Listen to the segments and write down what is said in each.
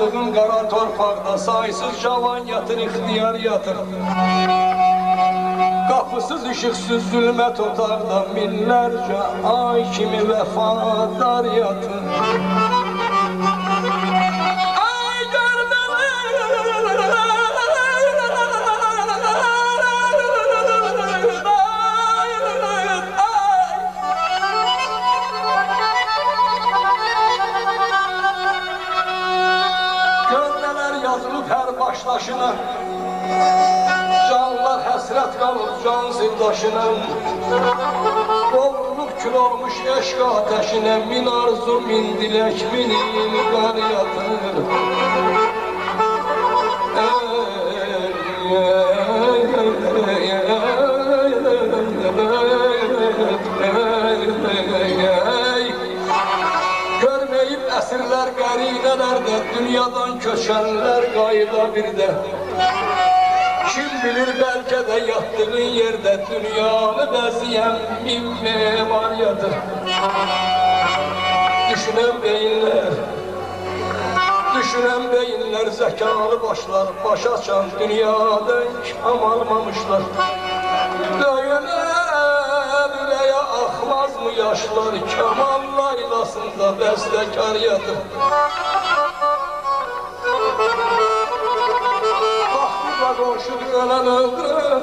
yazdığın qara torpaqda saysız cavan yatır, ixtiyar yatır. Qapısız, işıqsız zülmət otaqda minlərcə ay kimi vəfadar yatır. Başlaşına canlar həsrət qalıb can zirdaşına, qovrulub kül olmuş eşq ateşine, min arzu, min dilək, min ilqar yatır. Görmeyip əsirlər qərinələrdə, dünyadan köçənlər qayıda bir də. Kim bilir bəlkə də yatdığın yerdə dünyanı bəziyən min memar yatır. Düşünən beyinlər, zəkalı başlar, baş açan dünyadan kam almamışlar. Ürəyə axmaz mı yaşlar, Kemal laylasında bəstəkar yatır. Baxtıqla qonşudur ölən öldürən,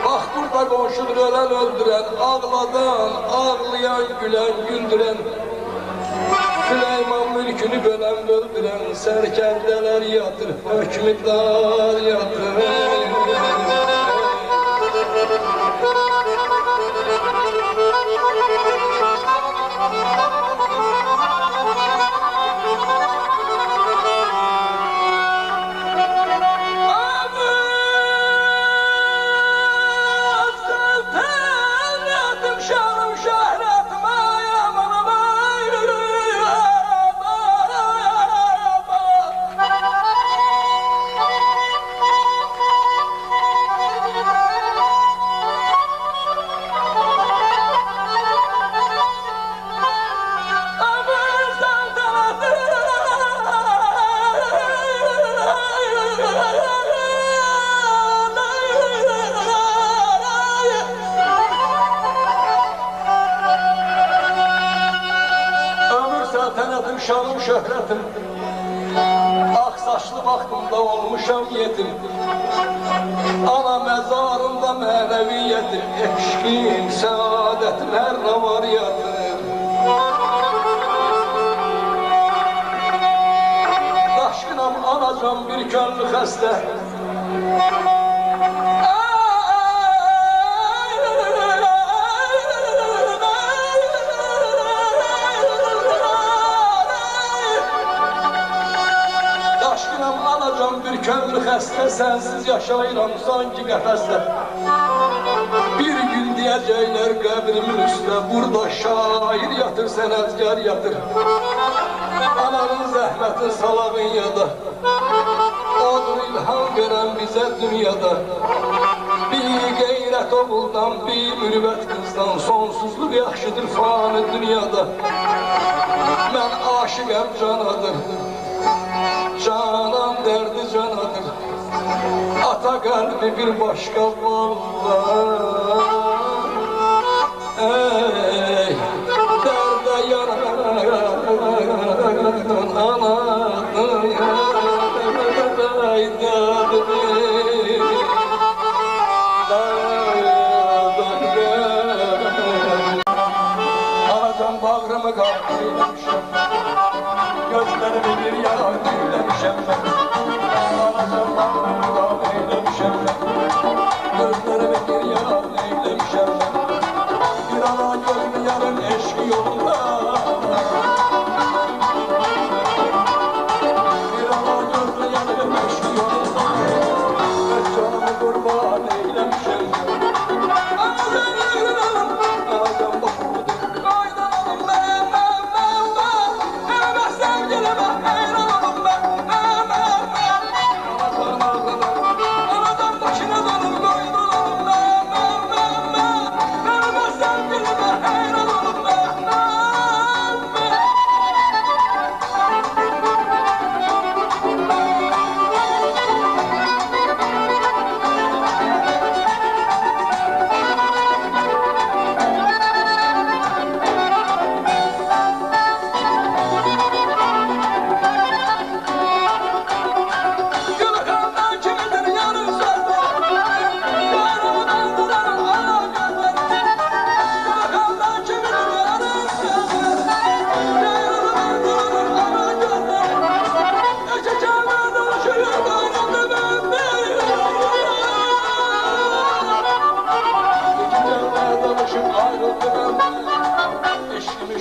baxtıqla qonşudur ölən öldürən, ağladan, ağlayan, gülən, güldürən, Süleyman mülkünü bölən, böldürən, sərkərdələr yatır, hökmdar yatır. Şanım şöhretim, ak saçlı vaxtımda olmuşam yetim, ana məzarında mənəviyyetim, eşqim, səadətim hər nə var yatır. Daşqınam anacam bir könlü xəstə, bir könlü xəstə, sənsiz yaşayıram sanki qəfəsdə. Bir gün deyəcəklər qəbrimin üstə, burada şair yatır, sənətkar yatır. Ananın zəhmətin salağın yada, odur ilham verən bizə dünyada. Bir qeyrət oğuldan, bir mürüvvət qızdan, sonsuzluq yaxşıdır fani dünyada. Mən aşiqəm canadır, canan derdi canadır, ata kalbi bir başka vallahi. Ey derde yanan ananın anadan bağrımı kaptırmışım, gözlerimi bir yana eylemişem ben. Anacığım bağrımı dağ eylemişem ben. Gözlerimi bir yana eylemişem ben. Bir ana gözlü yarın eşki yolunda, bir ana gözlü yarın eşki yolunda, öz canımı kurban eylemişem ben. Anacığım bağrımı kaydanalım ben, elime sevgilime hayranalım ben. Anadan başına dönüp koyduralım ben. Elime sevgilime hayranalım.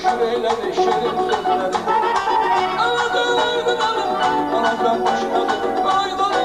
meşhur eyledi şirin sözleri. Ana ben başladım, aydan